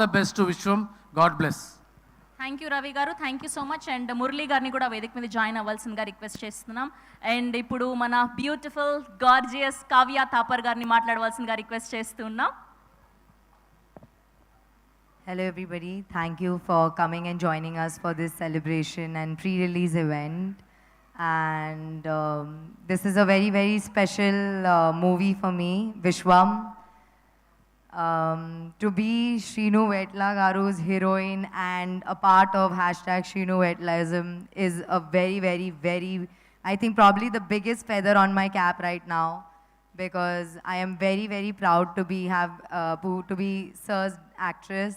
The best to Vishwam. God bless. Thank you Ravi garu, thank you so much. And Murali గారిని కూడా వేదిక మీద జాయిన్ అవ్వాల్సిందిగా రిక్వెస్ట్ చేస్తున్నాం. అండ్ ఇప్పుడు మన బ్యూటిఫుల్ గార్జియస్ కావ్య థాపర్ గారిని మాట్లాడవలసిందిగా రిక్వెస్ట్ చేస్తున్నాం. Hello everybody, thank you for coming and joining us for this celebration and pre-release event. And this is a very, very special movie for me, Vishwam. To be Shrinu Vetla Garu's heroine and a part of hashtag Shrinu Vetlaism is a very, very, very, I think probably the biggest feather on my cap right now, because I am very, very proud to be Sir's actress,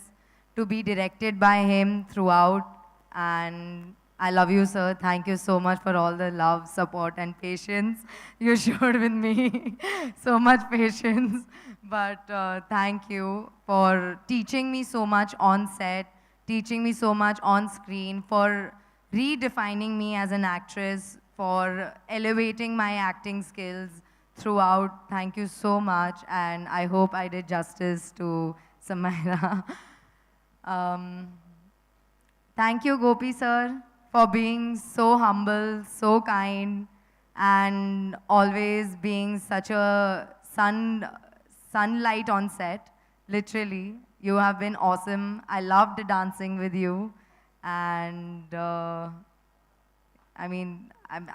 to be directed by him throughout. And I love you, sir. Thank you so much for all the love, support and patience you showed with me. So much patience. But thank you for teaching me so much on set, teaching me so much on screen, for redefining me as an actress, for elevating my acting skills throughout. Thank you so much, and I hope I did justice to Samaira. Thank you, Gopi sir, for being so humble, so kind, and always being such a sunlight on set. Literally, you have been awesome. I loved dancing with you, and I mean,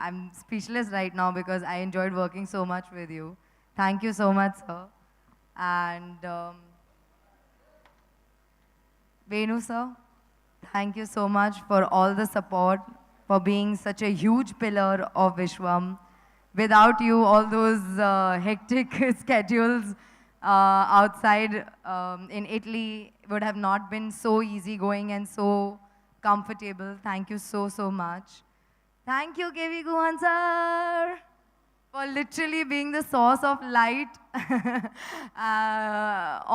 I'm speechless right now because I enjoyed working so much with you. Thank you so much, sir. And Venu sir, thank you so much for all the support, for being such a huge pillar of Vishwam. Without you, all those hectic schedules outside in Italy would have not been so easygoing and so comfortable. Thank you so, so much. Thank you, KV Guhan sir, for literally being the source of light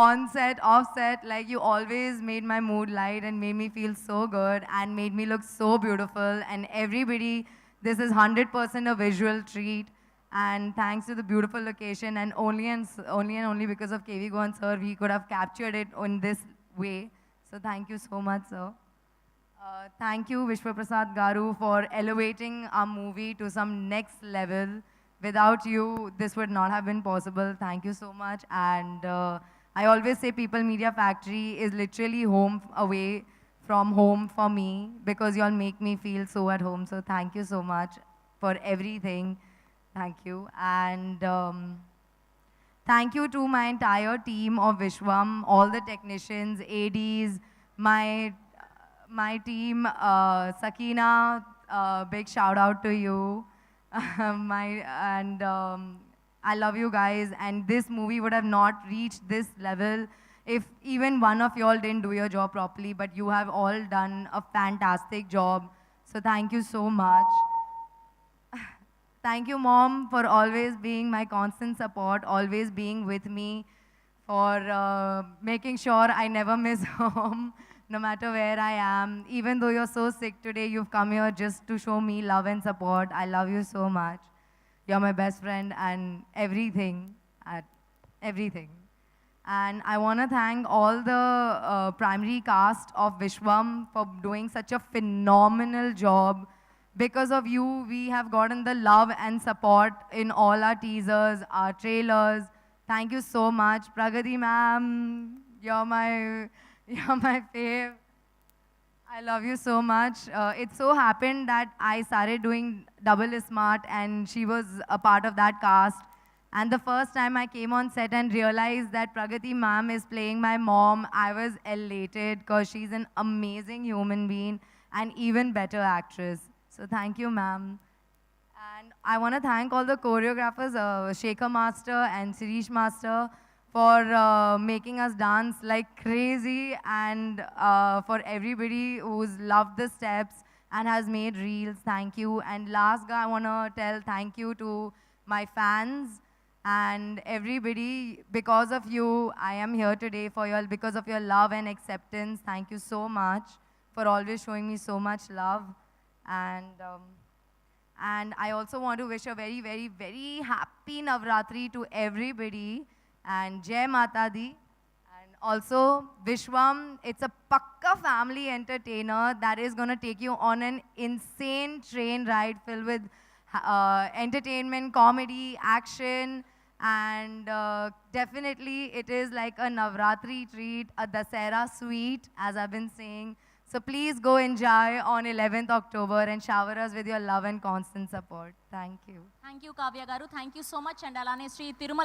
on set, off set. Like, you always made my mood light and made me feel so good and made me look so beautiful. And everybody, this is 100% a visual treat. And thanks to the beautiful location, and only because of KV Guhan sir, we could have captured it in this way. So thank you so much, sir. Thank you, Vishwa Prasad Garu, for elevating our movie to some next level. Without you, this would not have been possible. Thank you so much. And I always say People Media Factory is literally home away from home for me, because you all make me feel so at home. So thank you so much for everything. Thank you. And thank you to my entire team of Vishwam, all the technicians, ADs, my team, Sakina, big shout out to you. I love you guys, and this movie would have not reached this level if even one of y'all didn't do your job properly, but you have all done a fantastic job. So thank you so much. Thank you, Mom, for always being my constant support, always being with me, for making sure I never miss home, no matter where I am. Even though you're so sick today, you've come here just to show me love and support. I love you so much. You're my best friend and everything, everything. And I want to thank all the primary cast of Vishwam for doing such a phenomenal job. Because of you, we have gotten the love and support in all our teasers, our trailers. Thank you so much. Pragati ma'am, you're my fave. I love you so much. It so happened that I started doing Double is Smart, and she was a part of that cast. And the first time I came on set and realized that Pragati ma'am is playing my mom, I was elated, because she's an amazing human being and even better actress. So thank you, ma'am. And I want to thank all the choreographers, Shekhar Master and Sirish Master, for making us dance like crazy, and for everybody who's loved the steps and has made reels. Thank you. And last, I want to tell thank you to my fans and everybody. Because of you, I am here today, because of your love and acceptance. Thank you so much for always showing me so much love. And I also want to wish a very, very, very happy Navratri to everybody, and Jai Mata Di, and Also, Vishwam, it's a pakka family entertainer that is going to take you on an insane train ride filled with entertainment, comedy, action, and definitely it is like a Navratri treat, a Dasera sweet, as I've been saying. So please go enjoy on 11th October and shower us with your love and constant support. Thank you. Thank you Kavya గారు, thank you so much. And అలానే శ్రీ తిరుమల